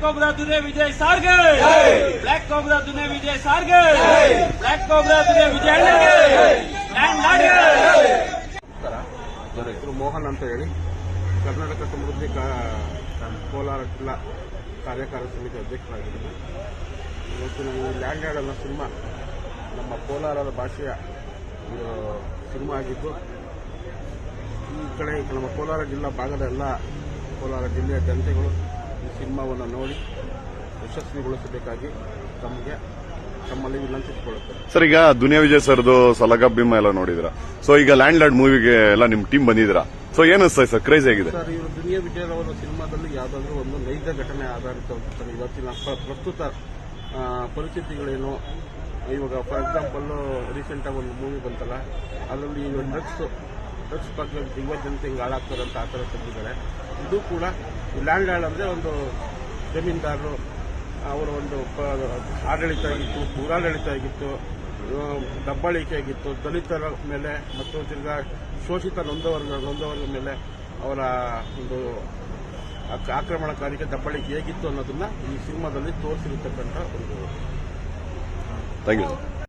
Cobra दुने विजय सारगे black cobra दुने विजय सारगे black cobra दुने विजय ನನ್ನ ಹೆಸರು ಮೋಹನ್ ಅಂತ ಹೇಳಿ ಕರ್ನಾಟಕ ಸಮೃದ್ಧಿ ಕೋಲಾರ ಜಿಲ್ಲಾ ಕಾರ್ಯಕಾರಿ ಸಮಿತಿ ಅಧ್ಯಕ್ಷರಾಗಿದ್ದೀನಿ. ಇವತ್ತು ನಾವು ಲ್ಯಾಂಡ್ ಯಾರ್ಡ್ ಅನ್ನೋ ಸಿನಿಮಾ ನಮ್ಮ ಕೋಲಾರದ ಭಾಷೆಯ ಸಿನಿಮಾ ಆಗಿದ್ದು, ಈ ಕಡೆ ನಮ್ಮ ಕೋಲಾರ ಜಿಲ್ಲಾ ಭಾಗದ ಎಲ್ಲ ಕೋಲಾರ ಜಿಲ್ಲೆಯ ಜನತೆಗಳು ಈ ಸಿನಿಮಾವನ್ನು ನೋಡಿ ಯಶಸ್ವಿಗೊಳಿಸಬೇಕಾಗಿ ತಮ್ಮಲ್ಲಿ ವಿನಂತಿಸಿಕೊಳ್ಳುತ್ತಾರೆ. ಸರ್, ಈಗ ದುನಿಯಾ ವಿಜಯ್ ಸರ್ದು ಸಲಗ ಭೀಮ ಎಲ್ಲ ನೋಡಿದ್ರ, ಸೊ ಈಗ ಲ್ಯಾಂಡ್ ಲಾರ್ಡ್ ಮೂವಿಗೆ ಎಲ್ಲ ನಿಮ್ ಟೀಮ್ ಬಂದಿದ್ದೀರಾ, ಸೊ ಏನಿಸ್ತಾ ಸರ್? ಕ್ರೇಜ್ ಆಗಿದೆ ಸರ್. ಇವರು ದುನಿಯಾ ವಿಜಯ್ ಅವರ ಸಿನಿಮಾದಲ್ಲಿ ಯಾವುದಾದ್ರೂ ಒಂದು ನೈಜ ಘಟನೆ ಆಧಾರಿತ ಇವತ್ತಿನ ಪ್ರಸ್ತುತ ಪರಿಸ್ಥಿತಿಗಳೇನು, ಇವಾಗ ಫಾರ್ ಎಕ್ಸಾಂಪಲ್ ರೀಸೆಂಟ್ ಆಗಿ ಒಂದು ಮೂವಿ ಬಂತಲ್ಲ, ಅದರಲ್ಲಿ ಡ್ರಗ್ಸ್ ಬಗ್ಗೆ ಯುವ ಜನತೆ ಹಿಂಗೆ ಹಾಳಾಗ್ತಾರಂತ ಆ ಥರ ತೆಗೆದಿದ್ದಾರೆ. ಇದು ಕೂಡ ಲ್ಯಾಂಡ್ ಲಾರ್ಡ್ ಅಂದರೆ ಒಂದು ಜಮೀನ್ದಾರರು ಅವರ ಒಂದು ಆಡಳಿತ ಆಗಿತ್ತು, ಊರಾಡಳಿತ ಆಗಿತ್ತು, ದಬ್ಬಾಳಿಕೆ ಆಗಿತ್ತು, ದಲಿತರ ಮೇಲೆ ಮತ್ತು ತಿರ್ಗಾ ಶೋಷಿತ ನೊಂದವರ್ಗ ಮೇಲೆ ಅವರ ಒಂದು ಆಕ್ರಮಣಕಾರಿಕೆ ದಬ್ಬಾಳಿಕೆ ಹೇಗಿತ್ತು ಅನ್ನೋದನ್ನ ಈ ಸಿನಿಮಾದಲ್ಲಿ ತೋರಿಸಿರತಕ್ಕಂಥ ಒಂದು ಥ್ಯಾಂಕ್ ಯು.